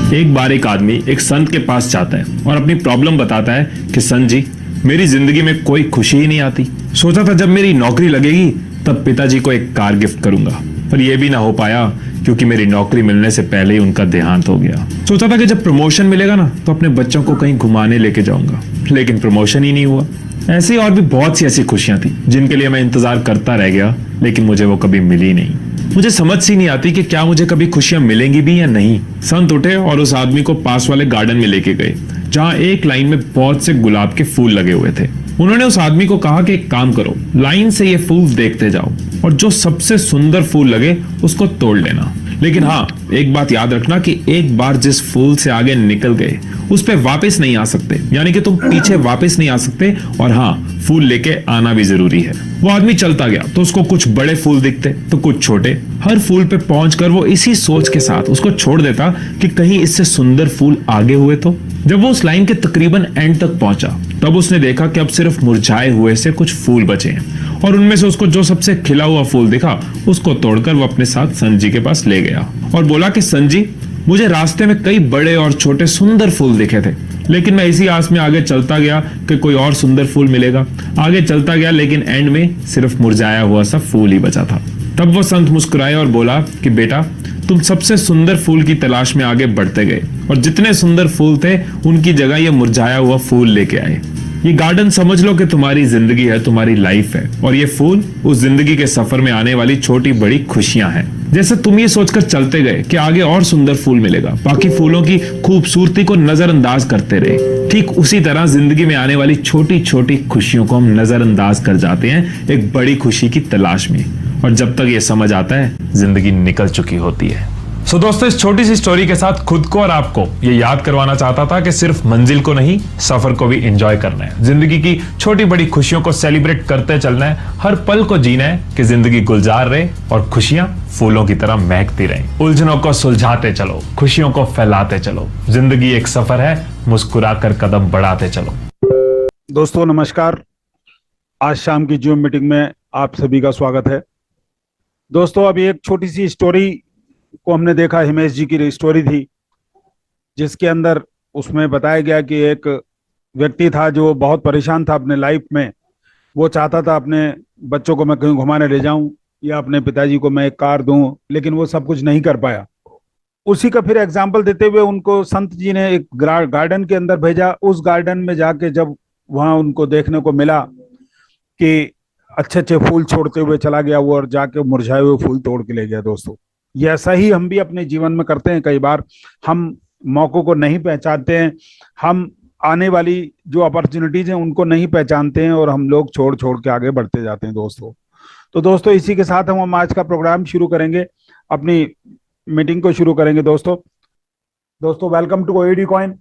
एक बार एक आदमी एक संत के पास जाता है और अपनी प्रॉब्लम बताता है कि संत जी, मेरी जिंदगी में कोई खुशी ही नहीं आती। सोचा था जब मेरी नौकरी लगेगी तब पिताजी को एक कार गिफ्ट करूंगा, पर यह भी ना हो पाया क्योंकि मेरी नौकरी मिलने से पहले ही उनका देहांत हो गया। सोचा था कि जब प्रमोशन मिलेगा ना तो अपने बच्चों को कहीं घुमाने लेके जाऊंगा, लेकिन प्रमोशन ही नहीं हुआ। ऐसी और भी बहुत सी ऐसी खुशियां थी जिनके लिए मैं इंतजार करता रह गया, लेकिन मुझे वो कभी मिली नहीं। मुझे समझ सी नहीं आती कि क्या मुझे कभी खुशियां मिलेंगी भी या नहीं। संत उठे और उस आदमी को पास वाले गार्डन में लेके गए जहां एक लाइन में बहुत से गुलाब के फूल लगे हुए थे। उन्होंने उस आदमी को कहा कि एक काम करो, लाइन से ये फूल देखते जाओ और जो सबसे सुंदर फूल लगे उसको तोड़ लेना। लेकिन हाँ, एक बात याद रखना कि एक बार जिस फूल से आगे निकल गए उस पे वापस नहीं आ सकते, यानी कि तुम पीछे वापस नहीं आ सकते। और हाँ, फूल लेके आना भी जरूरी है। वो आदमी चलता गया तो उसको कुछ बड़े फूल दिखते तो कुछ छोटे। हर फूल पे पहुंचकर वो इसी सोच के साथ उसको छोड़ देता कि कहीं इससे सुंदर फूल आगे हुए तो। जब वो उस लाइन के तकरीबन एंड तक पहुंचा तब उसने देखा कि अब सिर्फ मुरझाए हुए से कुछ फूल बचे हैं और उनमें से उसको जो सबसे खिला हुआ फूल दिखा उसको तोड़कर वो अपने साथ संत जी के पास ले गया और बोला कि संत जी, मुझे रास्ते में कई बड़े और छोटे सुंदर फूल दिखे थे, लेकिन मैं इसी आस में आगे चलता गया कि कोई और सुंदर फूल मिलेगा। आगे चलता गया लेकिन एंड में सिर्फ मुरझाया हुआ सा फूल ही बचा था। तब वो संत मुस्कुराए और बोला कि बेटा, तुम सबसे सुंदर फूल की तलाश में आगे बढ़ते गए और जितने सुंदर फूल थे उनकी जगह ये मुरझाया हुआ फूल लेके आए। ये गार्डन समझ लो कि तुम्हारी जिंदगी है, तुम्हारी लाइफ है, और ये फूल उस जिंदगी के सफर में आने वाली छोटी बड़ी खुशियां हैं। जैसे तुम ये सोचकर चलते गए कि आगे और सुंदर फूल मिलेगा, बाकी फूलों की खूबसूरती को नजरअंदाज करते रहे, ठीक उसी तरह जिंदगी में आने वाली छोटी छोटी खुशियों को हम नजरअंदाज कर जाते हैं एक बड़ी खुशी की तलाश में, और जब तक ये समझ आता है जिंदगी निकल चुकी होती है। सो दोस्तों, इस छोटी सी स्टोरी के साथ खुद को और आपको ये याद करवाना चाहता था कि सिर्फ मंजिल को नहीं, सफर को भी एंजॉय करना है। जिंदगी की छोटी बड़ी खुशियों को सेलिब्रेट करते चलना है, हर पल को जीना है कि जिंदगी गुलजार रहे और खुशियां फूलों की तरह महकती रहें। उलझनों को सुलझाते चलो, खुशियों को फैलाते चलो। जिंदगी एक सफर है, मुस्कुराकर कदम बढ़ाते चलो। दोस्तों नमस्कार, आज शाम की जूम मीटिंग में आप सभी का स्वागत है। दोस्तों, अभी एक छोटी सी स्टोरी को हमने देखा, हिमेश जी की स्टोरी थी, जिसके अंदर उसमें बताया गया कि एक व्यक्ति था जो बहुत परेशान था अपने लाइफ में। वो चाहता था अपने बच्चों को मैं कहीं घुमाने ले जाऊं या अपने पिताजी को मैं एक कार दूं, लेकिन वो सब कुछ नहीं कर पाया। उसी का फिर एग्जाम्पल देते हुए उनको संत जी ने एक गार्डन के अंदर भेजा। उस गार्डन में जाके जब वहां उनको देखने को मिला कि अच्छे अच्छे फूल छोड़ते हुए चला गया वो, और जाके मुरझाए हुए फूल तोड़ के ले गया। दोस्तों, ये ऐसा ही हम भी अपने जीवन में करते हैं। कई बार हम मौकों को नहीं पहचानते हैं, हम आने वाली जो अपॉर्चुनिटीज हैं उनको नहीं पहचानते हैं, और हम लोग छोड़ छोड़ के आगे बढ़ते जाते हैं। दोस्तों, तो दोस्तों इसी के साथ हम आज का प्रोग्राम शुरू करेंगे, अपनी मीटिंग को शुरू करेंगे। दोस्तों वेलकम टू ओईडी कॉइन।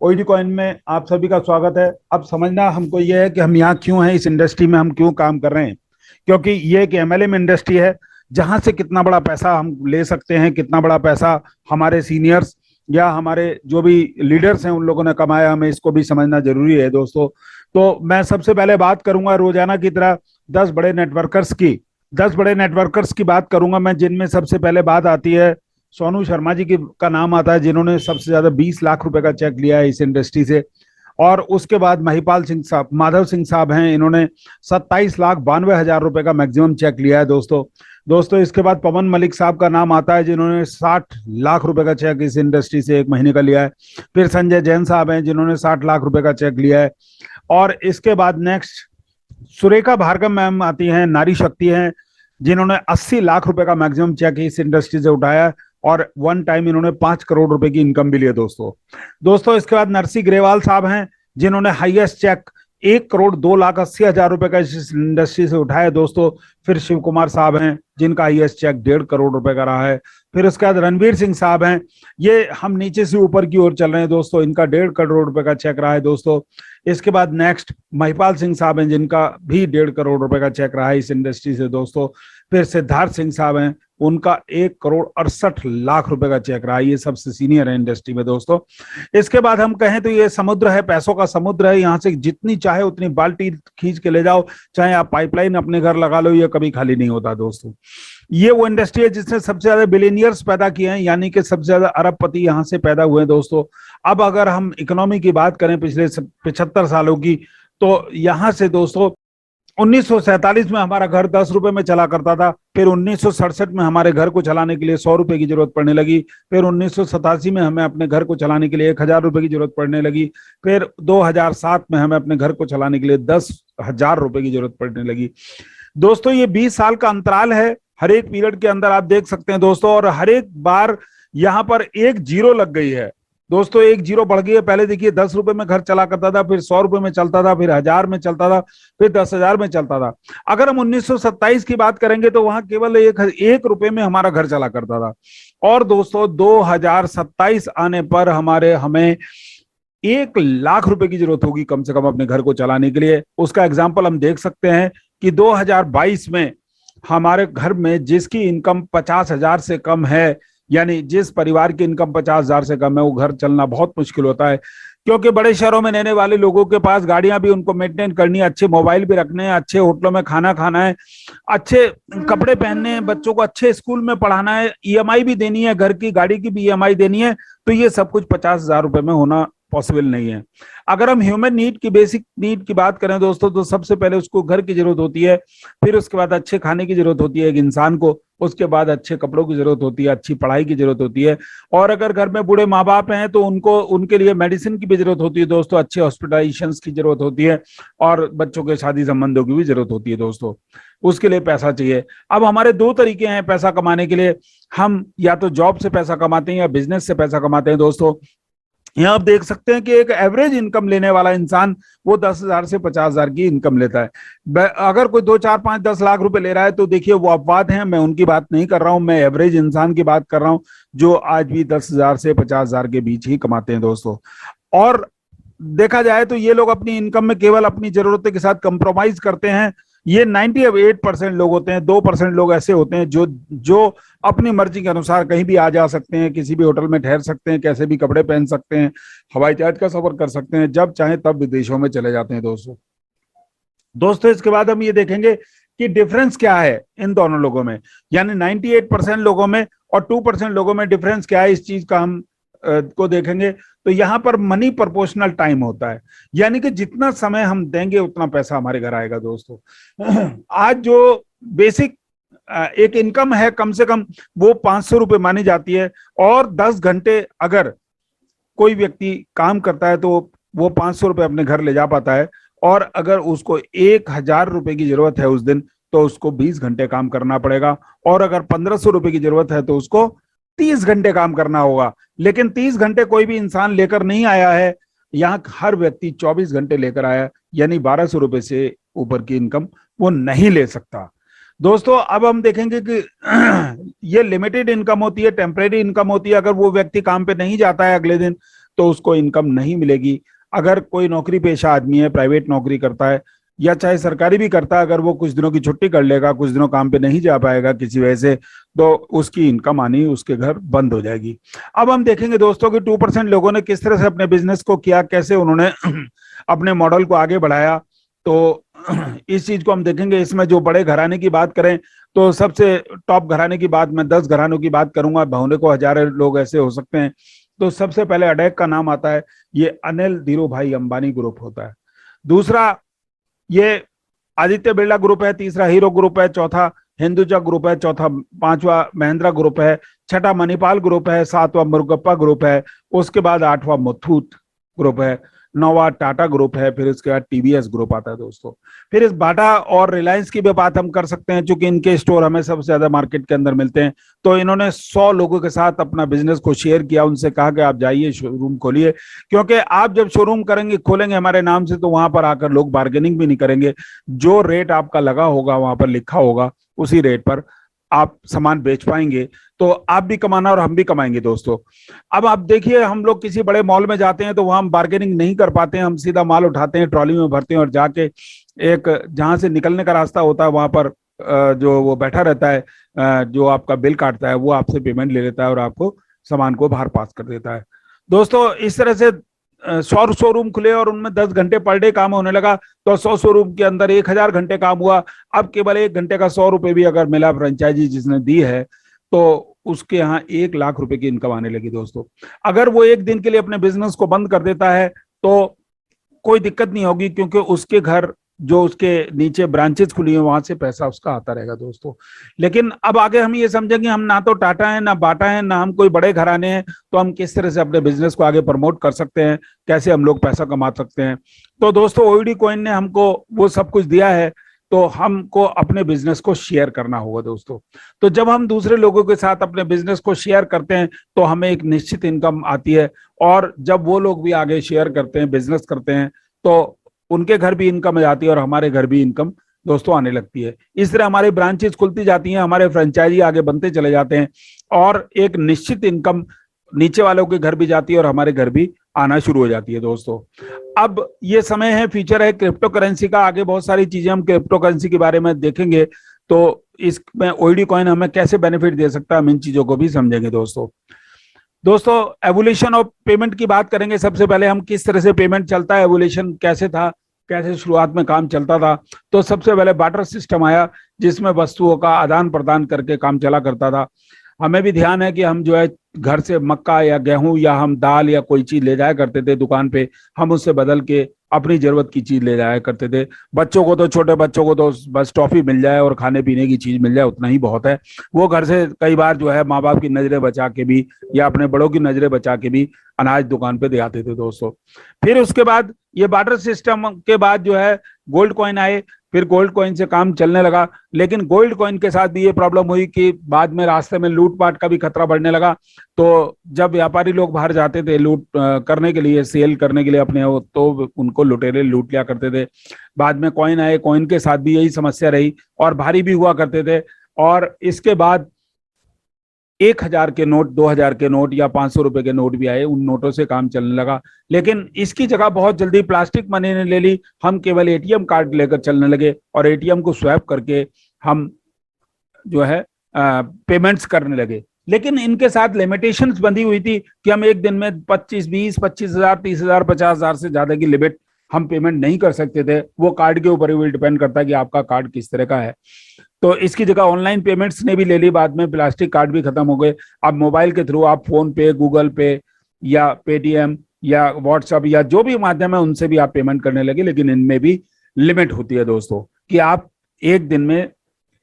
ओईडी कॉइन में आप सभी का स्वागत है। अब समझना हमको ये है कि हम यहाँ क्यों हैं, इस इंडस्ट्री में हम क्यों काम कर रहे हैं, क्योंकि ये एक एमएलएम इंडस्ट्री है जहां से कितना बड़ा पैसा हम ले सकते हैं, कितना बड़ा पैसा हमारे सीनियर्स या हमारे जो भी लीडर्स हैं उन लोगों ने कमाया, हमें इसको भी समझना जरूरी है। दोस्तों, तो मैं सबसे पहले बात करूंगा रोजाना की तरह 10 बड़े नेटवर्कर्स की बात करूंगा मैं, जिनमें सबसे पहले बात आती है सोनू शर्मा जी की का नाम आता है, जिन्होंने सबसे ज्यादा 20 लाख रुपए का चेक लिया है इस इंडस्ट्री से। और उसके बाद महिपाल सिंह साहब, माधव सिंह साहब हैं, इन्होंने 27,92,000 रुपए का मैक्सिमम चेक लिया है। दोस्तों इसके बाद पवन मलिक साहब का नाम आता है, जिन्होंने 60 लाख रुपए का चेक इस इंडस्ट्री से एक महीने का लिया है। फिर संजय जैन साहब हैं, जिन्होंने 60 लाख रुपए का चेक लिया है। और इसके बाद नेक्स्ट सुरेखा भार्गव मैम आती हैं, नारी शक्ति हैं, जिन्होंने 80 लाख रुपए का मैक्सिमम चेक इस इंडस्ट्री से उठाया, और वन टाइम इन्होंने 5 करोड़ रुपए की इनकम भी ली है। दोस्तों इसके बाद नरसी ग्रेवाल साहब हैं, जिन्होंने हाईएस्ट चेक 1,02,80,000 रुपए का इस इंडस्ट्री से उठाया। दोस्तों फिर शिव कुमार साहब हैं, जिनका हाईएस्ट चेक 1.5 करोड़ रुपए का रहा है। फिर उसके बाद रणवीर सिंह साहब हैं, ये हम नीचे से ऊपर की ओर चल रहे हैं। दोस्तों इनका 1.5 करोड़ रुपए का चेक रहा है। दोस्तों इसके बाद नेक्स्ट महिपाल सिंह साहब हैं, जिनका भी 1.5 करोड़ रुपए का चेक रहा है इस इंडस्ट्री से। दोस्तों फिर सिद्धार्थ सिंह साहब हैं, उनका 1 करोड़ 68 लाख रुपए का चेक रहा। ये सबसे सीनियर है इंडस्ट्री में दोस्तों। इसके बाद हम कहें तो ये समुद्र है, पैसों का समुद्र है। यहाँ से जितनी चाहे उतनी बाल्टी खींच के ले जाओ, चाहे आप पाइपलाइन अपने घर लगा लो, ये कभी खाली नहीं होता दोस्तों। ये वो इंडस्ट्री है जिसने सबसे ज्यादा बिलियनियर्स पैदा किए हैं, यानी कि सबसे ज्यादा अरबपति यहाँ से पैदा हुए हैं दोस्तों। अब अगर हम इकोनॉमी की बात करें पिछले 75 सालों की, तो यहाँ से दोस्तों 1947 में हमारा घर 10 रुपए में चला करता था। फिर 1967 में हमारे घर को चलाने के लिए 100 रुपए की जरूरत पड़ने लगी। फिर 1987 में हमें अपने घर को चलाने के लिए 1,000 रुपए की जरूरत पड़ने लगी। फिर 2007 में हमें अपने घर को चलाने के लिए 10,000 रुपए की जरूरत पड़ने लगी। दोस्तों ये 20 साल का अंतराल है, हर एक पीरियड के अंदर आप देख सकते हैं दोस्तों। और हर एक बार यहाँ पर एक जीरो लग गई है दोस्तों, एक जीरो बढ़ गई है। पहले देखिए 10 रुपए में घर चला करता था, फिर 100 रुपए में चलता था, फिर 1,000 में चलता था, फिर 10,000 में चलता था। अगर हम 1927 की बात करेंगे तो वहां केवल एक रुपए में हमारा घर चला करता था। और दोस्तों 2027 आने पर हमें 1 लाख रुपए की जरूरत होगी कम से कम अपने घर को चलाने के लिए। उसका एग्जाम्पल हम देख सकते हैं कि 2022 में हमारे घर में जिसकी इनकम 50,000 से कम है, यानी जिस परिवार की इनकम 50,000 से कम है, वो घर चलना बहुत मुश्किल होता है। क्योंकि बड़े शहरों में रहने वाले लोगों के पास गाड़ियां भी उनको मेंटेन करनी है, अच्छे मोबाइल भी रखने हैं, अच्छे होटलों में खाना खाना है, अच्छे कपड़े पहनने हैं, बच्चों को अच्छे स्कूल में पढ़ाना है, ईएमआई भी देनी है, घर की गाड़ी की भी ईएमआई देनी है। तो ये सब कुछ 50,000 रुपए में होना पॉसिबल नहीं है। अगर हम ह्यूमन नीड की, बेसिक नीड की बात करें दोस्तों, तो सबसे पहले उसको घर की जरूरत होती है, फिर उसके बाद अच्छे खाने की जरूरत होती है एक इंसान को, उसके बाद अच्छे कपड़ों की जरूरत होती है, अच्छी पढ़ाई की जरूरत होती है। और अगर घर में बूढ़े माँ बाप हैं तो उनके लिए मेडिसिन की भी जरूरत होती है दोस्तों, अच्छे हॉस्पिटलाइजेशन की जरूरत होती है, और बच्चों के शादी संबंधों की भी जरूरत होती है दोस्तों। उसके लिए पैसा चाहिए। अब हमारे दो तरीके हैं पैसा कमाने के लिए, हम या तो जॉब से पैसा कमाते हैं या बिजनेस से पैसा कमाते हैं दोस्तों। यहाँ आप देख सकते हैं कि एक एवरेज इनकम लेने वाला इंसान वो 10,000 से 50,000 की इनकम लेता है। अगर कोई 2, 4, 5, 10 लाख रुपए ले रहा है तो देखिए वो अपवाद हैं, मैं उनकी बात नहीं कर रहा हूं, मैं एवरेज इंसान की बात कर रहा हूं जो आज भी 10,000 से 50,000 के बीच ही कमाते हैं दोस्तों। और देखा जाए तो ये लोग अपनी इनकम में केवल अपनी जरूरतों के साथ कंप्रोमाइज करते हैं। ये 98% लोग होते हैं, 2% लोग ऐसे होते हैं जो अपनी मर्जी के अनुसार कहीं भी आ जा सकते हैं, किसी भी होटल में ठहर सकते हैं, कैसे भी कपड़े पहन सकते हैं, हवाई जहाज का सफर कर सकते हैं, जब चाहे तब विदेशों में चले जाते हैं दोस्तों। इसके बाद हम ये देखेंगे कि डिफरेंस क्या है इन दोनों लोगों में, यानी 98% लोगों में और 2% लोगों में डिफरेंस क्या है, इस चीज का हम को देखेंगे। तो यहाँ पर मनी प्रोपोर्शनल टाइम होता है, यानी कि जितना समय हम देंगे उतना पैसा हमारे घर आएगा दोस्तों। आज जो बेसिक एक इनकम है कम से कम वो 500 रुपए मानी जाती है, और 10 घंटे अगर कोई व्यक्ति काम करता है तो वो 500 रुपए अपने घर ले जा पाता है। और अगर उसको 1,000 रुपए की जरूरत है उस दिन तो उसको 20 घंटे काम करना पड़ेगा, और अगर 1,500 रुपए की जरूरत है तो उसको 30 घंटे काम करना होगा। लेकिन 30 घंटे कोई भी इंसान लेकर नहीं आया है, यहाँ हर व्यक्ति 24 घंटे लेकर आया, यानी 1,200 रुपए से ऊपर की इनकम वो नहीं ले सकता दोस्तों। अब हम देखेंगे कि ये लिमिटेड इनकम होती है, टेम्परेरी इनकम होती है। अगर वो व्यक्ति काम पे नहीं जाता है अगले दिन तो उसको इनकम नहीं मिलेगी। अगर कोई नौकरी पेशा आदमी है, प्राइवेट नौकरी करता है या चाहे सरकारी भी करता है, अगर वो कुछ दिनों की छुट्टी कर लेगा, कुछ दिनों काम पे नहीं जा पाएगा किसी वजह से, तो उसकी इनकम आनी उसके घर बंद हो जाएगी। अब हम देखेंगे दोस्तों कि 2% लोगों ने किस तरह से अपने बिजनेस को किया, कैसे उन्होंने अपने मॉडल को आगे बढ़ाया। तो इस चीज को हम देखेंगे। इसमें जो बड़े घराने की बात करें तो सबसे टॉप घराने की बात, मैं 10 घरानों की बात करूंगा, होने को हजारों लोग ऐसे हो सकते हैं। तो सबसे पहले अडैक का नाम आता है, ये अनिल धीरूभाई अंबानी ग्रुप होता है। दूसरा ये आदित्य बिरला ग्रुप है, तीसरा हीरो ग्रुप है, चौथा हिंदुजा ग्रुप है, चौथा 5वां महिंद्रा ग्रुप है, छठा मणिपाल ग्रुप है, 7वां मुरुगप्पा ग्रुप है, उसके बाद 8वां मुथूट ग्रुप है, 9वां टाटा ग्रुप है, फिर उसके बाद टीवीएस ग्रुप आता है दोस्तों। फिर इस बाटा और रिलायंस की भी बात हम कर सकते हैं, चूंकि इनके स्टोर हमें सबसे ज्यादा मार्केट के अंदर मिलते हैं। तो इन्होंने 100 लोगों के साथ अपना बिजनेस को शेयर किया, उनसे कहा कि आप जाइए शोरूम खोलिए, क्योंकि आप जब शोरूम खोलेंगे हमारे नाम से तो वहां पर आकर लोग बार्गेनिंग भी नहीं करेंगे। जो रेट आपका लगा होगा, वहां पर लिखा होगा, उसी रेट पर आप सामान बेच पाएंगे, तो आप भी कमाना और हम भी कमाएंगे दोस्तों। अब आप देखिए, हम लोग किसी बड़े मॉल में जाते हैं तो वहां हम बार्गेनिंग नहीं कर पाते हैं, हम सीधा माल उठाते हैं, ट्रॉली में भरते हैं और जाके एक जहां से निकलने का रास्ता होता है वहां पर जो वो बैठा रहता है, जो आपका बिल काटता है, वो आपसे पेमेंट ले लेता है और आपको सामान को बाहर पास कर देता है। दोस्तों इस तरह से 100 शोरूम खुले और उनमें 10 घंटे पर डे काम होने लगा, तो 100 शोरूम के अंदर 1000 घंटे काम हुआ। अब केवल 1 घंटे का 100 रुपए भी अगर मिला फ्रेंचाइजी जिसने दी है, तो उसके यहाँ 1 लाख रुपए की इनकम आने लगी। दोस्तों अगर वो एक दिन के लिए अपने बिजनेस को बंद कर देता है तो कोई दिक्कत नहीं होगी, क्योंकि उसके घर जो उसके नीचे ब्रांचेस खुली है वहां से पैसा उसका आता रहेगा। दोस्तों लेकिन अब आगे हम ये समझेंगे, हम ना तो टाटा है, ना बाटा है, ना हम कोई बड़े घराने हैं, तो हम किस तरह से अपने बिजनेस को आगे प्रमोट कर सकते हैं, कैसे हम लोग पैसा कमा सकते हैं। तो दोस्तों ओईडी कॉइन ने हमको वो सब कुछ दिया है, तो हमको अपने बिजनेस को शेयर करना होगा। दोस्तों तो जब हम दूसरे लोगों के साथ अपने बिजनेस को शेयर करते हैं तो हमें एक निश्चित इनकम आती है, और जब वो लोग भी आगे शेयर करते हैं, बिजनेस करते हैं, तो उनके घर भी इनकम आती है और हमारे घर भी इनकम दोस्तों आने लगती है। इस तरह हमारी ब्रांचेस खुलती जाती हैं, हमारे फ्रेंचाइजी आगे बनते चले जाते हैं, और एक निश्चित इनकम नीचे वालों के घर भी जाती है और हमारे घर भी आना शुरू हो जाती है। दोस्तों अब ये समय है, फ्यूचर है क्रिप्टो करेंसी का। आगे बहुत सारी चीजें हम क्रिप्टो करेंसी के बारे में देखेंगे, तो इसमें ओईडी कॉइन हमें कैसे बेनिफिट दे सकता है, हम इन चीजों को भी समझेंगे। दोस्तों एवोल्यूशन ऑफ पेमेंट की बात करेंगे। सबसे पहले हम किस तरह से पेमेंट चलता है, एवोल्यूशन कैसे था, कैसे शुरुआत में काम चलता था। तो सबसे पहले बार्टर सिस्टम आया, जिसमें वस्तुओं का आदान प्रदान करके काम चला करता था। हमें भी ध्यान है कि हम जो है घर से मक्का या गेहूं या हम दाल या कोई चीज ले जाया करते थे दुकान पे, हम उससे बदल के अपनी जरूरत की चीज ले जाया करते थे। बच्चों को तो, छोटे बच्चों को तो बस टॉफी मिल जाए और खाने पीने की चीज मिल जाए, उतना ही बहुत है। वो घर से कई बार जो है माँ बाप की नजरें बचा के भी या अपने बड़ों की नजरें बचा के भी अनाज दुकान पे दे आते थे। दोस्तों फिर उसके बाद ये बार्टर सिस्टम के बाद जो है गोल्ड कॉइन आए, फिर गोल्ड कॉइन से काम चलने लगा। लेकिन गोल्ड कॉइन के साथ भी ये प्रॉब्लम हुई कि बाद में रास्ते में लूटपाट का भी खतरा बढ़ने लगा। तो जब व्यापारी लोग बाहर जाते थे लूट करने के लिए, सेल करने के लिए अपने, तो उनको लुटेरे लूट लिया करते थे। बाद में कॉइन आए, कॉइन के साथ भी यही समस्या रही और भारी भी हुआ करते थे। और इसके बाद 1000 के नोट, 2000 के नोट या 500 रुपए के नोट भी आए, उन नोटों से काम चलने लगा। लेकिन इसकी जगह बहुत जल्दी प्लास्टिक मनी ने ले ली। हम केवल एटीएम कार्ड लेकर चलने लगे और एटीएम को स्वैप करके हम जो है पेमेंट्स करने लगे। लेकिन इनके साथ लिमिटेशंस बंधी हुई थी कि हम एक दिन में 25,000, 30,000, 50,000 से ज्यादा की लिमिट हम पेमेंट नहीं कर सकते थे। वो कार्ड के ऊपर ही डिपेंड करता है कि आपका कार्ड किस तरह का है। तो इसकी जगह ऑनलाइन पेमेंट्स ने भी ले ली। बाद में प्लास्टिक कार्ड भी खत्म हो गए। अब मोबाइल के थ्रू आप फोन पे, गूगल पे या पेटीएम या व्हाट्सएप या जो भी माध्यम है उनसे भी आप पेमेंट करने लगे। लेकिन इनमें भी लिमिट होती है दोस्तों, कि आप एक दिन में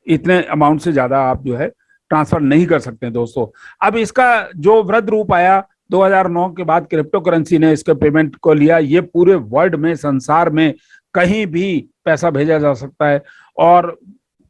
इतने अमाउंट से ज्यादा आप जो है ट्रांसफर नहीं कर सकते हैं। दोस्तों अब इसका जो वृद्ध रूप आया 2009 के बाद, क्रिप्टो करेंसी ने इसके पेमेंट को लिया। ये पूरे वर्ल्ड में, संसार में कहीं भी पैसा भेजा जा सकता है और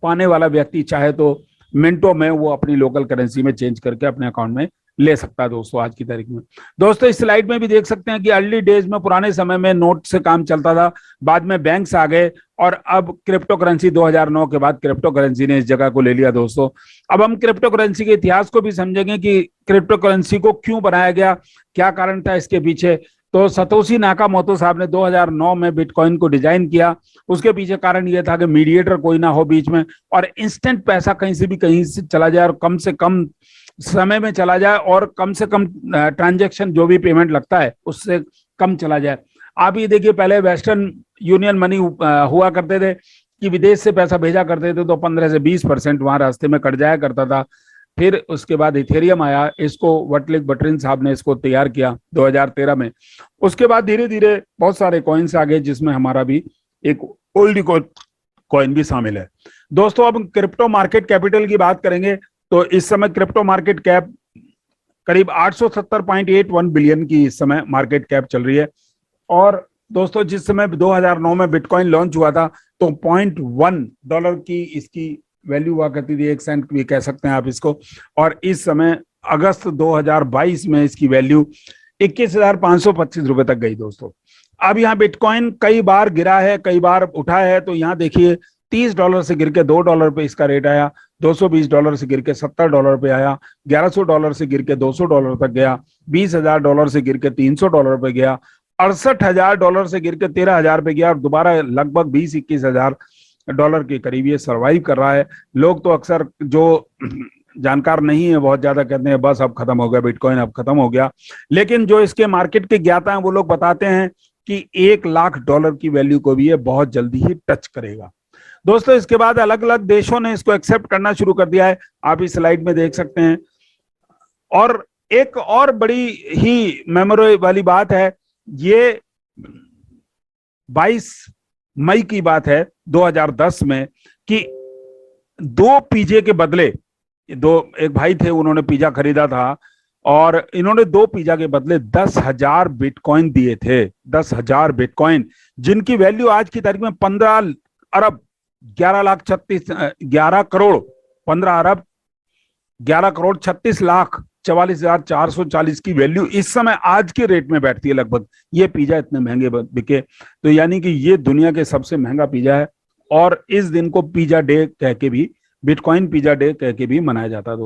पाने वाला व्यक्ति चाहे तो मिनटों में वो अपनी लोकल करेंसी में चेंज करके अपने अकाउंट में ले सकता है। दोस्तों आज की तारीख में, दोस्तों इस स्लाइड में भी देख सकते हैं कि अर्ली डेज में, पुराने समय में नोट से काम चलता था, बाद में बैंक्स आ गए और अब क्रिप्टो करेंसी 2009 के बाद क्रिप्टो करेंसी ने इस जगह को ले लिया। दोस्तों अब हम क्रिप्टो करेंसी के इतिहास को भी समझेंगे कि क्रिप्टो करेंसी को क्यों बनाया गया, क्या कारण था इसके पीछे। तो सतोशी नाकामोटो साहब ने 2009 में बिटकॉइन को डिजाइन किया। उसके पीछे कारण यह था कि मीडिएटर कोई ना हो बीच में, और इंस्टेंट पैसा कहीं से भी कहीं से चला जाए और कम से कम समय में चला जाए, और कम से कम ट्रांजैक्शन जो भी पेमेंट लगता है उससे कम चला जाए। आप ये देखिए, पहले वेस्टर्न यूनियन मनी हुआ करते थे कि विदेश से पैसा भेजा करते थे तो 15 से 20% वहां रास्ते में कट जाया करता था। फिर उसके बाद इथेरियम आया, इसको वटलिक बटरिन साहब ने इसको तैयार किया 2013 में। उसके बाद धीरे धीरे बहुत सारे कॉइन्स आ गए, जिसमें हमारा भी एक ओल्ड कॉइन भी शामिल है। दोस्तों अब क्रिप्टो मार्केट कैपिटल की बात करेंगे तो इस समय क्रिप्टो मार्केट कैप करीब 870.81 बिलियन की इस समय मार्केट कैप चल रही है। और दोस्तों जिस समय 2009 में बिटकॉइन लॉन्च हुआ था तो $0.1 की इसकी वैल्यू हुआ करती थी, 1 सेंट भी कह सकते हैं आप इसको। और इस समय अगस्त 2022 में इसकी वैल्यू 21,525 रुपए तक गई। दोस्तों अब यहाँ बिटकॉइन कई बार गिरा है, कई बार उठा है। तो यहाँ देखिए $30 से गिर के $2 पे इसका रेट आया, $220 से गिर के $70 पे आया, $1100 से गिर के $200 तक गया, $20,000 से गिर के $300 पे गया, $68,000 से गिर के $13,000 पे गया और दोबारा लगभग 20-21 हजार डॉलर के करीब ये सरवाइव कर रहा है। लोग तो अक्सर जो जानकार नहीं है बहुत ज्यादा कहते हैं बस अब खत्म हो गया बिटकॉइन, अब खत्म हो गया। लेकिन जो इसके मार्केट के ज्ञाता हैं वो लोग बताते हैं कि $1 लाख की वैल्यू को भी ये बहुत जल्दी ही टच करेगा। दोस्तों इसके बाद अलग अलग देशों ने इसको एक्सेप्ट करना शुरू कर दिया है, आप इस स्लाइड में देख सकते हैं। और एक और बड़ी ही मेमोरी वाली बात है, ये 22 मई की बात है 2010 में कि 2 पिज्जे के बदले, एक भाई थे उन्होंने पिज्जा खरीदा था और इन्होंने 2 पिज्जा के बदले 10,000 बिटकॉइन दिए थे। 10,000 बिटकॉइन, जिनकी वैल्यू आज की तारीख में 15 अरब 11,36,44,44,440 की वैल्यू इस समय आज के रेट में बैठती है लगभग। ये पिज्जा इतने महंगे बिके, तो यानी कि ये दुनिया के सबसे महंगा पिज्जा है। और इस दिन को पिज्जा डे कह के भी, बिटकॉइन पिज्जा डे कह के भी मनाया जाता है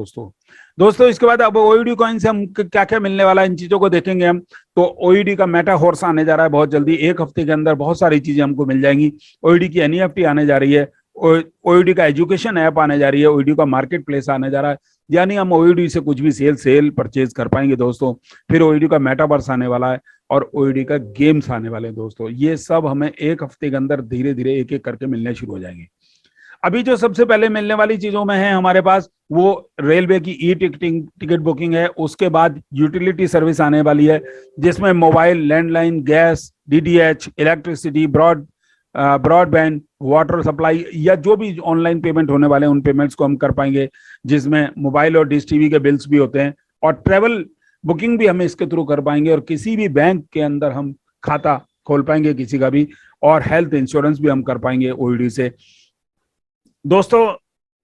दोस्तों इसके बाद अब ओईडी कॉइन से हम क्या क्या मिलने वाला है इन चीजों को देखेंगे हम। तो ओईडी का मेटा हॉर्स आने जा रहा है बहुत जल्दी, एक हफ्ते के अंदर बहुत सारी चीजें हमको मिल जाएंगी। ओईडी की एनईएफटी आने जा रही है, ओईडी का एजुकेशन ऐप आने जा रही है, ओईडी का मार्केट प्लेस आने जा रहा है, यानी हम ओईडी से कुछ भी सेल परचेज कर पाएंगे दोस्तों। फिर ओईडी का मेटावर्स आने वाला है और ओईडी का गेम्स आने वाले हैं दोस्तों। ये सब हमें एक हफ्ते के अंदर धीरे धीरे एक एक करके मिलने शुरू हो जाएंगे। अभी जो सबसे पहले मिलने वाली चीजों में है हमारे पास वो रेलवे की ई टिकट बुकिंग है। उसके बाद यूटिलिटी सर्विस आने वाली है जिसमें mobile, landline, gas, DTH, electricity, broadband, water supply या जो भी ऑनलाइन पेमेंट होने वाले हैं उन पेमेंट्स को हम कर पाएंगे, जिसमें मोबाइल और डिश टीवी के बिल्स भी होते हैं। और ट्रेवल बुकिंग भी हम इसके थ्रू कर पाएंगे और किसी भी बैंक के अंदर हम खाता खोल पाएंगे किसी का भी, और हेल्थ इंश्योरेंस भी हम कर पाएंगे ओईडी से। दोस्तों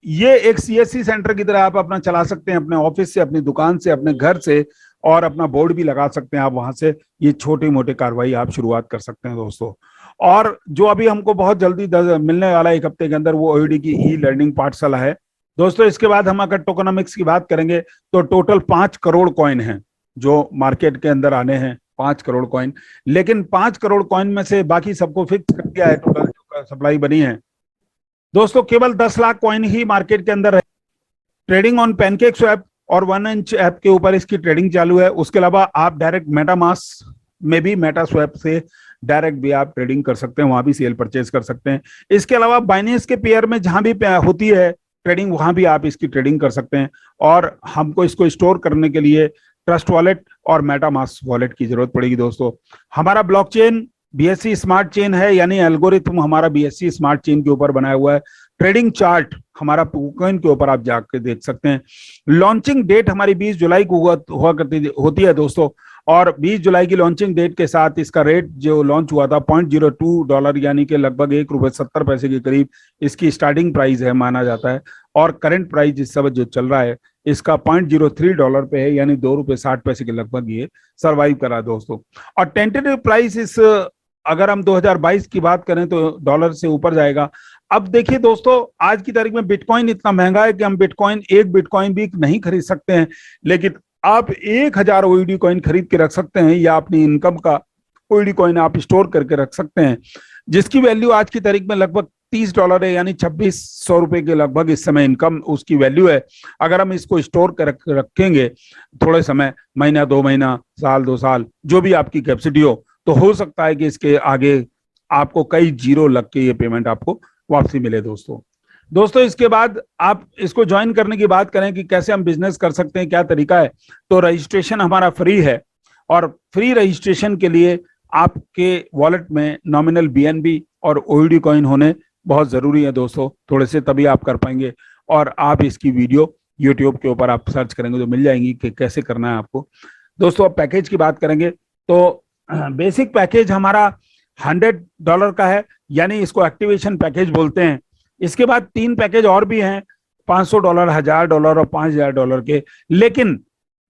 ये एक सीएससी सेंटर की तरह आप अपना चला सकते हैं, अपने ऑफिस से, अपनी दुकान से, अपने घर से, और अपना बोर्ड भी लगा सकते हैं आप वहां से। ये छोटी मोटी कार्रवाई आप शुरुआत कर सकते हैं दोस्तों। और जो अभी हमको बहुत जल्दी मिलने वाला है एक हफ्ते के अंदर, वो ओईडी की ई लर्निंग पाठशाला है दोस्तों। इसके बाद हम अगर टोकनोमिक्स की बात करेंगे तो टोटल 5 करोड़ कॉइन हैं जो मार्केट के अंदर आने हैं, 5 करोड़ कॉइन। लेकिन 5 करोड़ कॉइन में से बाकी सबको फिक्स कर दिया है, टोटल जो सप्लाई बनी है दोस्तों, केवल 10 लाख कॉइन ही मार्केट के अंदर है। ट्रेडिंग ऑन पैनकेक स्वैप और 1inch ऐप के ऊपर इसकी ट्रेडिंग चालू है। उसके अलावा आप डायरेक्ट मेटामास्क में भी, मेटा स्वैप से डायरेक्ट भी आप ट्रेडिंग कर सकते हैं, वहां भी सेल परचेज कर सकते हैं। इसके अलावा बाइनेंस के पेयर में जहां भी होती है ट्रेडिंग, वहां भी आप इसकी ट्रेडिंग कर सकते हैं। और हमको इसको स्टोर करने के लिए ट्रस्ट वॉलेट और मेटामास्क वॉलेट की जरूरत पड़ेगी दोस्तों। हमारा ब्लॉकचेन बीएससी स्मार्ट चेन है, यानी एल्गोरिथम हमारा बीएससी स्मार्ट चेन के ऊपर बनाया हुआ है। ट्रेडिंग चार्ट हमारा कॉइन के ऊपर आप जाकर देख सकते हैं। लॉन्चिंग डेट हमारी 20 जुलाई को होती है दोस्तों, और 20 जुलाई की लॉन्चिंग डेट के साथ इसका रेट जो लॉन्च हुआ था $0.02, यानी कि लगभग ₹1.70 के करीब इसकी स्टार्टिंग प्राइस है माना जाता है। और करंट प्राइस इस समय जो चल रहा है इसका $0.03 पे है, यानी ₹2.60 के लगभग ये सरवाइव करा दोस्तों। और टेंटेटिव प्राइस इस, अगर हम 2022 की बात करें तो डॉलर से ऊपर जाएगा। अब देखिए दोस्तों, आज की तारीख में बिटकॉइन इतना महंगा है कि हम एक बिटकॉइन भी नहीं खरीद सकते हैं, लेकिन आप 1000 ओईडी कॉइन खरीद के रख सकते हैं, या अपनी इनकम का ओईडी कॉइन आप स्टोर करके रख सकते हैं, जिसकी वैल्यू आज की तारीख में लगभग $30 है, यानी ₹2600 के लगभग इस समय इनकम उसकी वैल्यू है। अगर हम इसको स्टोर कर रखेंगे थोड़े समय, महीना 2 महीना, साल 2 साल, जो भी आपकी कैपेसिटी हो हो सकता है कि इसके आगे आपको कई जीरो लग के ये पेमेंट आपको वापसी मिले दोस्तों। इसके बाद आप इसको ज्वाइन करने की बात करें कि कैसे हम बिजनेस कर सकते हैं, क्या तरीका है, तो रजिस्ट्रेशन हमारा फ्री है। और फ्री रजिस्ट्रेशन के लिए आपके वॉलेट में नॉमिनल बीएनबी और ओईडी कॉइन होने बहुत जरूरी है दोस्तों, थोड़े से, तभी आप कर पाएंगे। और आप इसकी वीडियो यूट्यूब के ऊपर आप सर्च करेंगे तो मिल जाएंगी कि कैसे करना है आपको दोस्तों। अब पैकेज की बात करेंगे तो बेसिक पैकेज हमारा $100 का है, यानी इसको एक्टिवेशन पैकेज बोलते हैं। इसके बाद 3 पैकेज और भी हैं, $500, $1000 और $5000 के। लेकिन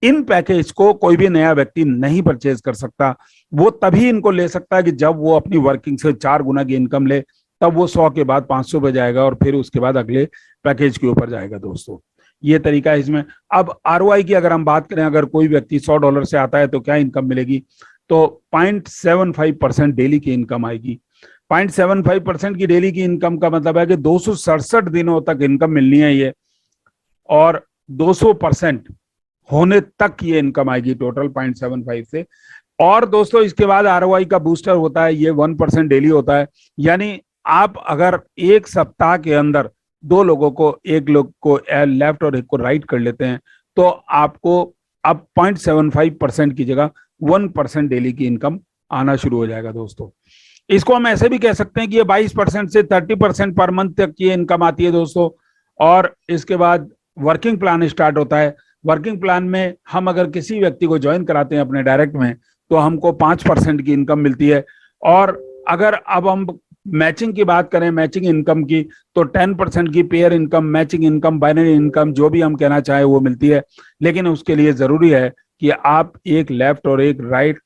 इन पैकेज को कोई भी नया व्यक्ति नहीं परचेज कर सकता, वो तभी इनको ले सकता है कि जब वो अपनी वर्किंग से 4 गुना की इनकम ले, तब वो 100 के बाद 500 पे जाएगा और फिर उसके बाद अगले पैकेज के ऊपर जाएगा दोस्तों। ये तरीका है इसमें। अब आरओआई की अगर हम बात करें, अगर कोई व्यक्ति $100 से आता है तो क्या इनकम मिलेगी, तो 0.75% डेली की इनकम आएगी। 0.75% की डेली की इनकम का मतलब है कि 267 दिनों तक इनकम मिलनी है ये, और 200% होने तक ये इनकम आएगी टोटल 0.75 से। और दोस्तों इसके बाद आरओआई का बूस्टर होता है, ये 1% डेली होता है। यानी आप अगर एक सप्ताह के अंदर दो लोगों को, एक लोग को लेफ्ट और एक को राइट कर लेते हैं, तो आपको अब 0.75% की जगह 1% डेली की इनकम आना शुरू हो जाएगा दोस्तों। इसको हम ऐसे भी कह सकते हैं कि ये 22% से 30% पर मंथ तक की इनकम आती है दोस्तों। और इसके बाद वर्किंग प्लान स्टार्ट होता है। वर्किंग प्लान में हम अगर किसी व्यक्ति को ज्वाइन कराते हैं अपने डायरेक्ट में, तो हमको 5% की इनकम मिलती है। और अगर अब हम मैचिंग की बात करें, मैचिंग इनकम की, तो 10% की pair income, matching income, binary income, जो भी हम कहना चाहें वो मिलती है। लेकिन उसके लिए जरूरी है कि आप एक लेफ्ट और एक राइट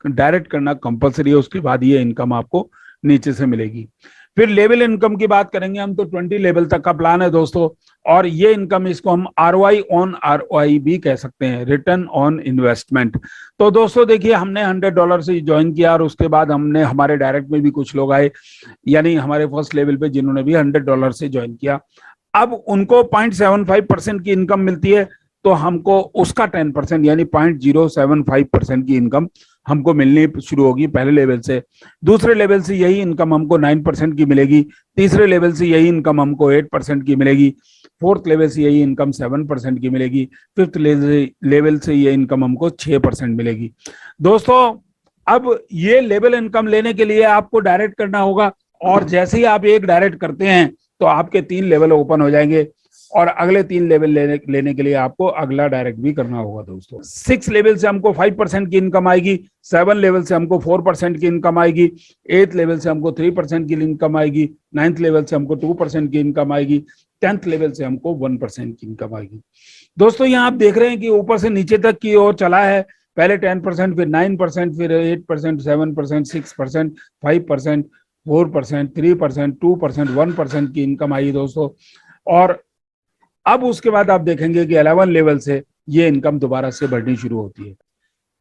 डायरेक्ट करना कंपलसरी है, उसके बाद ये इनकम आपको नीचे से मिलेगी। फिर लेवल इनकम की बात करेंगे हम, तो 20 लेवल तक का प्लान है दोस्तों। और ये इनकम, इसको हम आरओआई ऑन आरओआई भी कह सकते हैं, रिटर्न ऑन इन्वेस्टमेंट। तो दोस्तों देखिए, हमने $100 से ज्वाइन किया और उसके बाद हमने, हमारे डायरेक्ट में भी कुछ लोग आए, यानी हमारे फर्स्ट लेवल पे जिन्होंने भी $100 से ज्वाइन किया, अब उनको 0.75% की इनकम मिलती है। तो हमको उसका 10% यानी 0.075% की इनकम हमको मिलनी शुरू होगी पहले लेवल से। दूसरे लेवल से यही इनकम हमको 9% की मिलेगी। तीसरे लेवल से यही इनकम हमको 8% की मिलेगी। फोर्थ लेवल से यही इनकम 7% की मिलेगी। फिफ्थ लेवल से ये इनकम हमको 6% मिलेगी दोस्तों। अब ये लेवल इनकम लेने के लिए आपको डायरेक्ट करना होगा, और जैसे ही आप एक डायरेक्ट करते हैं तो आपके 3 लेवल ओपन हो जाएंगे, और अगले 3 लेवल लेने के लिए आपको अगला डायरेक्ट भी करना होगा दोस्तों। 6 लेवल से हमको 5% की इनकम आएगी। 7 लेवल से हमको 4% की इनकम आएगी। 8 लेवल से हमको 3% की इनकम आएगी। 9th लेवल से हमको 2% की इनकम आएगी। 10th लेवल से हमको 1% की इनकम आएगी दोस्तों। यहाँ आप देख रहे हैं कि ऊपर से नीचे तक की ओर चला है। पहले 10%, फिर 9%, फिर 8%, 7%, 6%, 5%, 4%, 3%, 2%, 1% की इनकम आई दोस्तों। और अब उसके बाद आप देखेंगे कि 11 लेवल से ये इनकम दोबारा से बढ़नी शुरू होती है।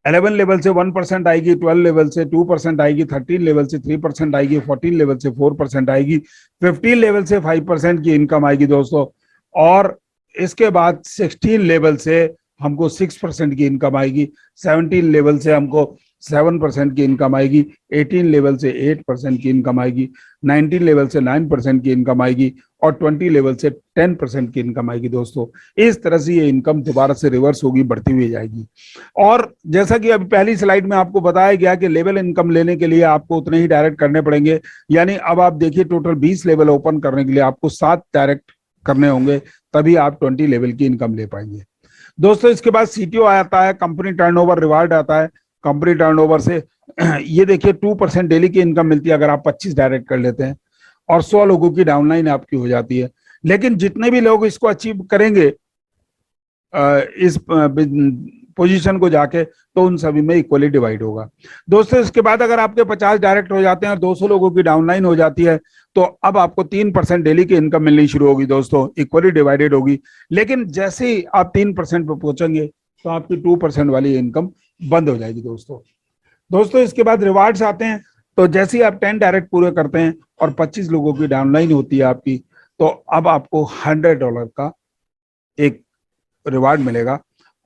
11 लेवल से 1% आएगी, 12 लेवल से 2% आएगी, 13 लेवल से 3% आएगी, 14 लेवल से 4% आएगी, 15 लेवल से 5% की इनकम आएगी दोस्तों। और इसके बाद 16 लेवल से हमको 6% की इनकम आएगी। 17 लेवल से हमको 7% की इनकम आएगी। 18 लेवल से 8% की इनकम आएगी। 19 लेवल से 9% की इनकम आएगी, और 20 लेवल से 10% की इनकम आएगी दोस्तों। इस तरह से ये इनकम दोबारा से रिवर्स होगी, बढ़ती हुई जाएगी। और जैसा कि अभी पहली स्लाइड में आपको बताया गया कि लेवल इनकम लेने के लिए आपको उतने ही डायरेक्ट करने पड़ेंगे। यानी अब आप देखिए, टोटल 20 लेवल ओपन करने के लिए आपको 7 डायरेक्ट करने होंगे, तभी आप 20 लेवल की इनकम ले पाएंगे दोस्तों। इसके बाद सीटीओ आता है, कंपनी टर्नओवर रिवार्ड आता है। कंपनी टर्नओवर से ये देखिए 2% डेली की इनकम मिलती है अगर आप 25 डायरेक्ट कर लेते हैं, और 100 लोगों की डाउनलाइन आपकी हो जाती है। लेकिन जितने भी लोग इसको अचीव करेंगे इस पोजीशन को जाके, तो उन सभी में इक्वली डिवाइड होगा दोस्तों। इसके बाद अगर आपके 50 डायरेक्ट हो जाते हैं और 200 लोगों की डाउनलाइन हो जाती है, तो अब आपको 3% डेली की इनकम मिलनी शुरू होगी दोस्तों, इक्वली डिवाइडेड होगी। लेकिन जैसे ही आप 3% पर पहुंचेंगे, तो आपकी 2% वाली इनकम बंद हो जाएगी दोस्तों। इसके बाद रिवार्ड्स आते हैं। तो जैसे ही आप 10 डायरेक्ट पूरे करते हैं और 25 लोगों की डाउनलाइन होती है आपकी, तो अब आपको $100 का एक रिवार्ड मिलेगा।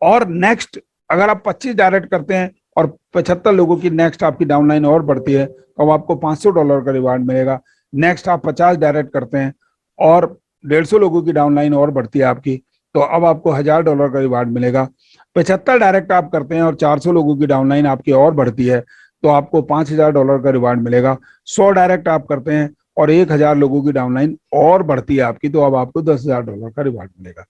और नेक्स्ट अगर आप 25 डायरेक्ट करते हैं और 75 लोगों की नेक्स्ट आपकी डाउनलाइन और बढ़ती है, तो आपको $500 का रिवार्ड मिलेगा। नेक्स्ट आप 50 डायरेक्ट करते हैं और 150 लोगों की डाउनलाइन और बढ़ती है आपकी, तो अब आपको $1000 का रिवार्ड मिलेगा। 75 डायरेक्ट आप करते हैं और 400 लोगों की डाउनलाइन आपकी और बढ़ती है, तो आपको $5000 का रिवार्ड मिलेगा। 100 डायरेक्ट आप करते हैं और 1000 लोगों की डाउनलाइन और बढ़ती है आपकी, तो अब आपको $10000 का रिवार्ड मिलेगा।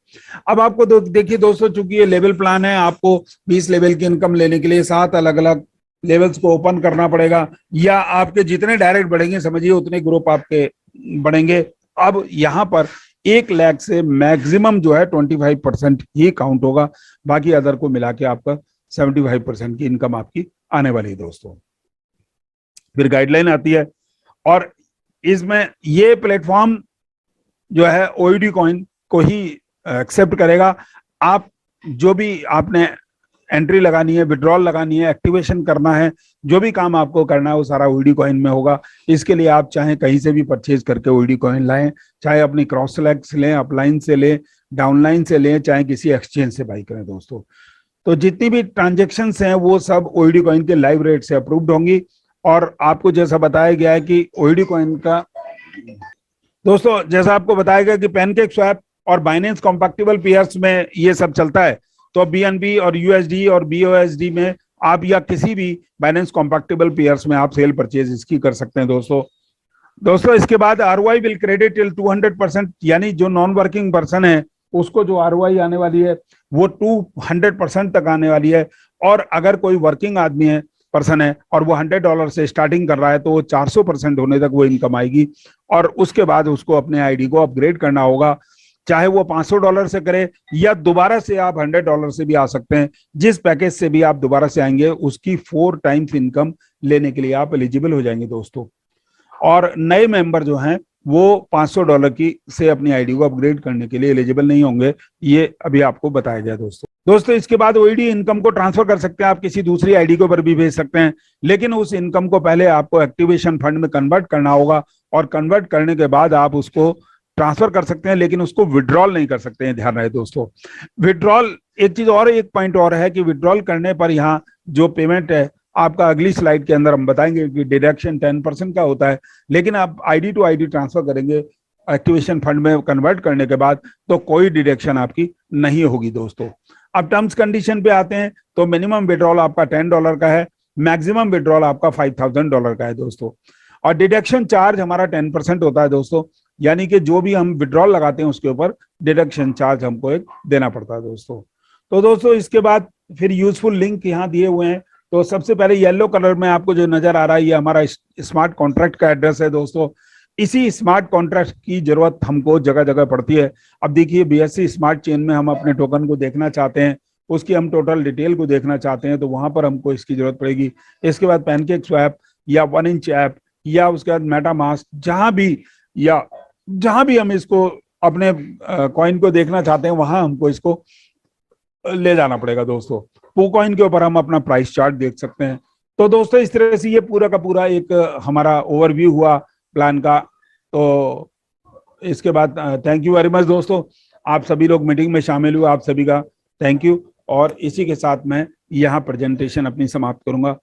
अब आपको देखिए दोस्तों, चूंकि ये लेवल प्लान है, आपको 20 लेवल की इनकम लेने के लिए 7 अलग अलग लेवल्स को ओपन करना पड़ेगा, या आपके जितने डायरेक्ट बढ़ेंगे समझिए उतने ग्रुप आपके बढ़ेंगे। अब यहाँ पर 1 लाख से मैक्सिमम जो है 25% ही काउंट होगा, बाकी अदर को मिला के आपका 75% की इनकम आपकी आने वाली है दोस्तों। फिर गाइडलाइन आती है, और इसमें ये प्लेटफॉर्म जो है ओईडी कॉइन को ही एक्सेप्ट करेगा। आप जो भी आपने एंट्री लगानी है, विड्रॉल लगानी है, एक्टिवेशन करना है, जो भी काम आपको करना है वो सारा ओईडी कॉइन में होगा। इसके लिए आप चाहे कहीं से भी परचेज करके ओईडी कॉइन लाएं, चाहे अपनी क्रॉस सेलेक्ट से लें, अपलाइन से लें, डाउनलाइन से लें, चाहे किसी एक्सचेंज से बाई करें दोस्तों। तो जितनी भी ट्रांजेक्शन्स हैं वो सब ओईडी कॉइन के लाइव रेट से अप्रूव्ड होंगी। और आपको जैसा बताया गया है कि ओईडी कॉइन का दोस्तों, जैसा आपको बताया गया कि पैनकेक स्वैप और बाइनेंस कॉम्पैक्टेबल पेयर्स में ये सब चलता है। तो बीएनबी और यूएसडी और बीओएसडी में आप या किसी भी बाइनेंस कॉम्पैक्टेबल पेयर्स में आप सेल परचेज इसकी कर सकते हैं दोस्तों। इसके बाद आरओआई विल क्रेडिट टिल 200%, यानी जो नॉन वर्किंग पर्सन है उसको जो आरओआई आने वाली है वो 200% तक आने वाली है। और अगर कोई वर्किंग आदमी है, पर्सन है, और वो $100 से स्टार्टिंग कर रहा है तो वो 400% होने तक वो इनकम आएगी। और उसके बाद उसको अपने आईडी को अपग्रेड करना होगा, चाहे वो $500 से करे या दोबारा से आप $100 से भी आ सकते हैं। जिस पैकेज से भी आप दोबारा से आएंगे उसकी 4 टाइम्स इनकम लेने के लिए आप एलिजिबल हो जाएंगे दोस्तों। और नए मेंबर जो हैं वो $500 की से अपनी आईडी को अपग्रेड करने के लिए एलिजिबल नहीं होंगे, ये अभी आपको बताया गया दोस्तों। इसके बाद ओईडी इनकम को ट्रांसफर कर सकते हैं आप, किसी दूसरी आईडी के ऊपर भी भेज सकते हैं, लेकिन उस इनकम को पहले आपको एक्टिवेशन फंड में कन्वर्ट करना होगा। और कन्वर्ट करने के बाद आप उसको ट्रांसफर कर सकते हैं, लेकिन उसको विड्रॉल नहीं कर सकते हैं, ध्यान रहे दोस्तों। विड्रॉल एक चीज और, एक पॉइंट और है कि विड्रॉल करने पर यहाँ जो पेमेंट है आपका अगली स्लाइड के अंदर हम बताएंगे कि डिडक्शन 10% का होता है, लेकिन आप आईडी टू आईडी ट्रांसफर करेंगे एक्टिवेशन फंड में कन्वर्ट करने के बाद तो कोई डिडक्शन आपकी नहीं होगी दोस्तों। अब टर्म्स कंडीशन पे आते हैं तो मिनिमम विड्रॉल आपका $10 का है, मैक्सिमम विड्रॉल आपका $5000 का है दोस्तों। और डिडक्शन चार्ज हमारा 10% होता है दोस्तों, यानी कि जो भी हम विड्रॉल लगाते हैं उसके ऊपर डिडक्शन चार्ज हमको एक देना पड़ता है दोस्तों। तो दोस्तों इसके बाद फिर यूजफुल लिंक यहाँ दिए हुए हैं। तो सबसे पहले येलो कलर में आपको जो नजर आ रहा है ये हमारा स्मार्ट कॉन्ट्रैक्ट का एड्रेस है दोस्तों। इसी स्मार्ट कॉन्ट्रैक्ट की जरूरत हमको जगह जगह पड़ती है। अब देखिए बीएससी स्मार्ट चेन में हम अपने टोकन को देखना चाहते हैं, उसकी हम टोटल डिटेल को देखना चाहते हैं, तो वहां पर हमको इसकी जरूरत पड़ेगी। इसके बाद पैनकेक स्वैप या 1inch ऐप या उसके बाद मेटामास्क, जहां भी हम इसको अपने कॉइन को देखना चाहते हैं वहां हमको इसको ले जाना पड़ेगा दोस्तों। पोकॉइन के ऊपर हम अपना प्राइस चार्ट देख सकते हैं। तो दोस्तों इस तरह से ये पूरा का पूरा एक हमारा ओवरव्यू हुआ प्लान का। तो इसके बाद थैंक यू वेरी मच दोस्तों, आप सभी लोग मीटिंग में शामिल हुए, आप सभी का थैंक यू। और इसी के साथ मैं यहाँ प्रेजेंटेशन अपनी समाप्त करूंगा।